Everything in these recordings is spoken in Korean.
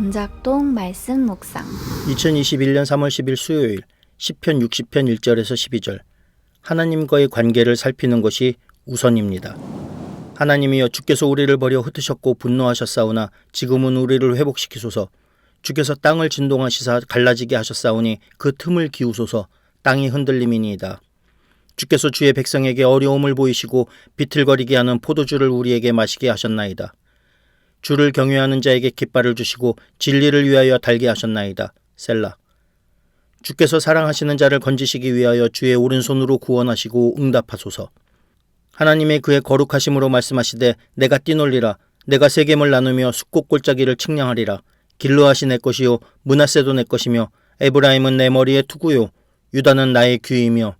전작동 말씀 묵상 2021년 3월 10일 수요일 시편 60편 1절에서 12절 하나님과의 관계를 살피는 것이 우선입니다. 하나님이여 주께서 우리를 버려 흩으셨고 분노하셨사오나 지금은 우리를 회복시키소서. 주께서 땅을 진동하시사 갈라지게 하셨사오니 그 틈을 기우소서. 땅이 흔들림이니이다. 주께서 주의 백성에게 어려움을 보이시고 비틀거리게 하는 포도주를 우리에게 마시게 하셨나이다. 주를 경외하는 자에게 깃발을 주시고 진리를 위하여 달게 하셨나이다. 셀라. 주께서 사랑하시는 자를 건지시기 위하여 주의 오른손으로 구원하시고 응답하소서. 하나님의 그의 거룩하심으로 말씀하시되 내가 뛰놀리라. 내가 세겜을 나누며 숫꽃 골짜기를 측량하리라. 길르앗이 내 것이요 므낫세도 내 것이며 에브라임은 내 머리의 투구요 유다는 나의 귀이며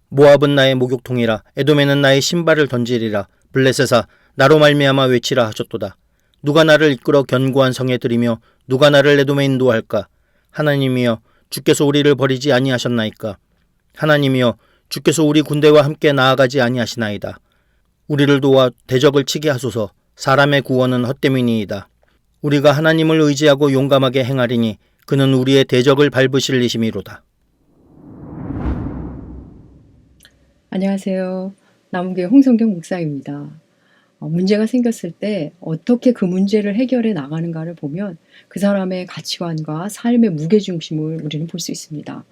모압은 나의 목욕통이라. 에돔에는 나의 신발을 던지리라. 블레셋아 나로 말미암아 외치라 하셨도다. 누가 나를 이끌어 견고한 성에 들이며 누가 나를 에돔에 인도할까? 하나님이여 주께서 우리를 버리지 아니하셨나이까? 하나님이여 주께서 우리 군대와 함께 나아가지 아니하시나이다. 우리를 도와 대적을 치게 하소서. 사람의 구원은 헛됨이니이다. 우리가 하나님을 의지하고 용감하게 행하리니 그는 우리의 대적을 밟으실 이심이로다. 안녕하세요. 남은교회 홍성경 목사입니다. 문제가 생겼을 때 어떻게 그 문제를 해결해 나가는가를 보면 그 사람의 가치관과 삶의 무게중심을 우리는 볼 수 있습니다.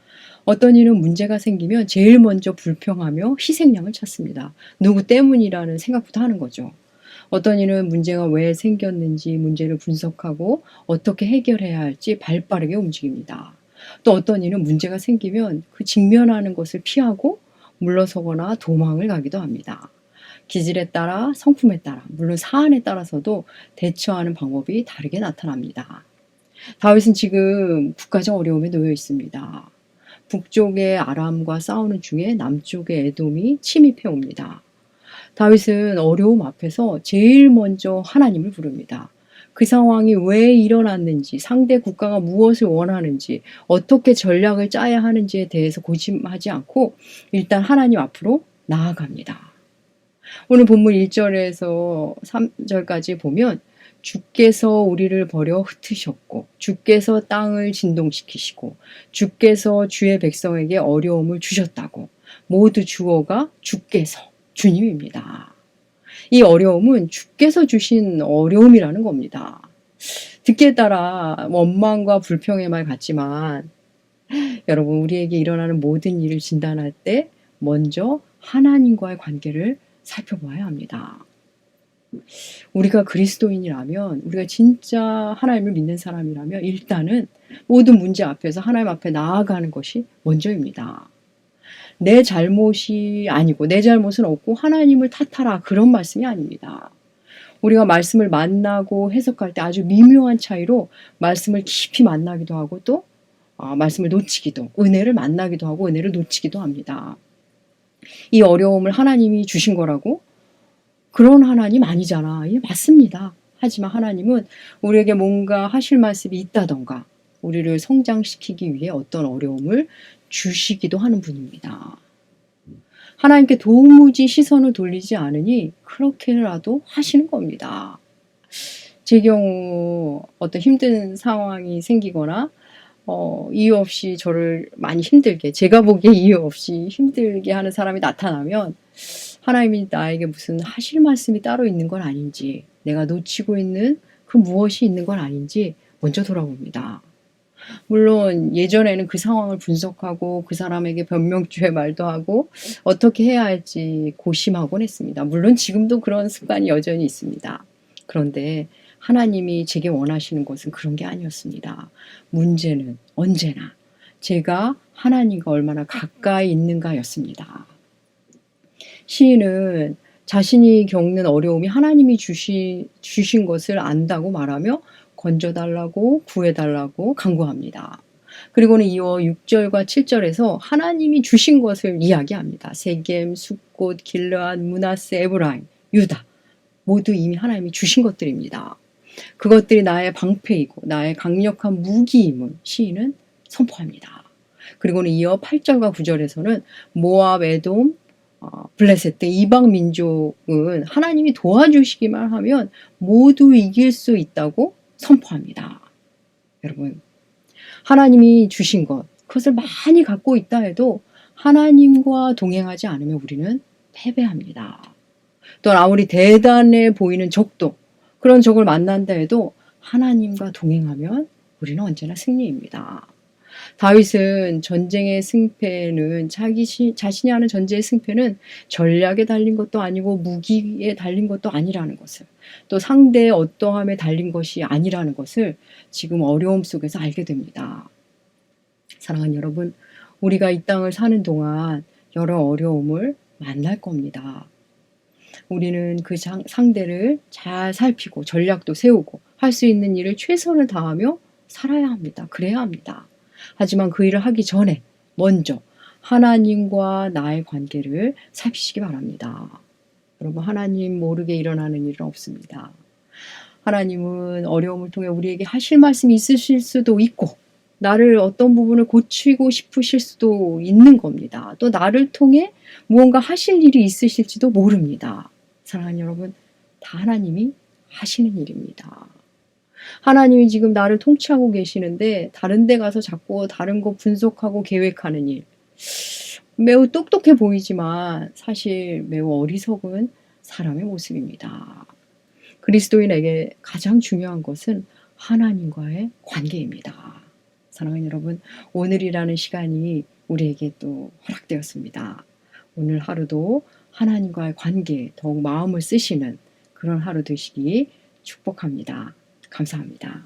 어떤 이는 문제가 생기면 제일 먼저 불평하며 희생양을 찾습니다. 누구 때문이라는 생각부터 하는 거죠. 어떤 이는 문제가 왜 생겼는지 문제를 분석하고 어떻게 해결해야 할지 발빠르게 움직입니다. 또 어떤 이는 문제가 생기면 그 직면하는 것을 피하고 물러서거나 도망을 가기도 합니다. 기질에 따라 성품에 따라 물론 사안에 따라서도 대처하는 방법이 다르게 나타납니다. 다윗은 지금 국가적 어려움에 놓여 있습니다. 북쪽의 아람과 싸우는 중에 남쪽의 에돔이 침입해 옵니다. 다윗은 어려움 앞에서 제일 먼저 하나님을 부릅니다. 그 상황이 왜 일어났는지, 상대 국가가 무엇을 원하는지, 어떻게 전략을 짜야 하는지에 대해서 고심하지 않고 일단 하나님 앞으로 나아갑니다. 오늘 본문 1절에서 3절까지 보면 주께서 우리를 버려 흩으셨고 주께서 땅을 진동시키시고 주께서 주의 백성에게 어려움을 주셨다고 모두 주어가 주께서 주님입니다. 이 어려움은 주께서 주신 어려움이라는 겁니다. 듣기에 따라 원망과 불평의 말 같지만 여러분 우리에게 일어나는 모든 일을 진단할 때 먼저 하나님과의 관계를 살펴봐야 합니다. 우리가 그리스도인이라면 우리가 진짜 하나님을 믿는 사람이라면 일단은 모든 문제 앞에서 하나님 앞에 나아가는 것이 먼저입니다. 내 잘못이 아니고 내 잘못은 없고 하나님을 탓하라 그런 말씀이 아닙니다. 우리가 말씀을 만나고 해석할 때 아주 미묘한 차이로 말씀을 깊이 만나기도 하고 또 말씀을 놓치기도 은혜를 만나기도 하고 은혜를 놓치기도 합니다. 이 어려움을 하나님이 주신 거라고? 그런 하나님 아니잖아. 예, 맞습니다. 하지만 하나님은 우리에게 뭔가 하실 말씀이 있다던가 우리를 성장시키기 위해 어떤 어려움을 주시기도 하는 분입니다. 하나님께 도무지 시선을 돌리지 않으니 그렇게라도 하시는 겁니다. 제 경우 어떤 힘든 상황이 생기거나 이유 없이 저를 많이 힘들게 제가 보기에 이유 없이 힘들게 하는 사람이 나타나면 하나님이 나에게 무슨 하실 말씀이 따로 있는 건 아닌지 내가 놓치고 있는 그 무엇이 있는 건 아닌지 먼저 돌아봅니다. 물론 예전에는 그 상황을 분석하고 그 사람에게 변명주의 말도 하고 어떻게 해야 할지 고심하곤 했습니다. 물론 지금도 그런 습관이 여전히 있습니다. 그런데 하나님이 제게 원하시는 것은 그런 게 아니었습니다. 문제는 언제나 제가 하나님과 얼마나 가까이 있는가였습니다. 시인은 자신이 겪는 어려움이 하나님이 주신 것을 안다고 말하며 건져달라고 구해달라고 간구합니다. 그리고는 이어 6절과 7절에서 하나님이 주신 것을 이야기합니다. 세겜, 숫꽃, 길르앗, 므낫세, 에브라임, 유다 모두 이미 하나님이 주신 것들입니다. 그것들이 나의 방패이고 나의 강력한 무기임을 시인은 선포합니다. 그리고는 이어 8절과 9절에서는 모압, 에돔, 블레셋 등 이방 민족은 하나님이 도와주시기만 하면 모두 이길 수 있다고 선포합니다. 여러분, 하나님이 주신 것, 그것을 많이 갖고 있다 해도 하나님과 동행하지 않으면 우리는 패배합니다. 또 아무리 대단해 보이는 적도, 그런 적을 만난다 해도 하나님과 동행하면 우리는 언제나 승리입니다. 다윗은 전쟁의 승패는 자신이 하는 전쟁의 승패는 전략에 달린 것도 아니고 무기에 달린 것도 아니라는 것을, 또 상대의 어떠함에 달린 것이 아니라는 것을 지금 어려움 속에서 알게 됩니다. 사랑하는 여러분, 우리가 이 땅을 사는 동안 여러 어려움을 만날 겁니다. 우리는 그 상대를 잘 살피고 전략도 세우고 할 수 있는 일을 최선을 다하며 살아야 합니다. 그래야 합니다. 하지만 그 일을 하기 전에 먼저 하나님과 나의 관계를 살피시기 바랍니다. 여러분, 하나님 모르게 일어나는 일은 없습니다. 하나님은 어려움을 통해 우리에게 하실 말씀이 있으실 수도 있고 나를 어떤 부분을 고치고 싶으실 수도 있는 겁니다. 또 나를 통해 무언가 하실 일이 있으실지도 모릅니다. 사랑하는 여러분, 다 하나님이 하시는 일입니다. 하나님이 지금 나를 통치하고 계시는데 다른 데 가서 자꾸 다른 거 분석하고 계획하는 일, 매우 똑똑해 보이지만 사실 매우 어리석은 사람의 모습입니다. 그리스도인에게 가장 중요한 것은 하나님과의 관계입니다. 사랑하는 여러분, 오늘이라는 시간이 우리에게 또 허락되었습니다. 오늘 하루도 하나님과의 관계에 더욱 마음을 쓰시는 그런 하루 되시기 축복합니다. 감사합니다.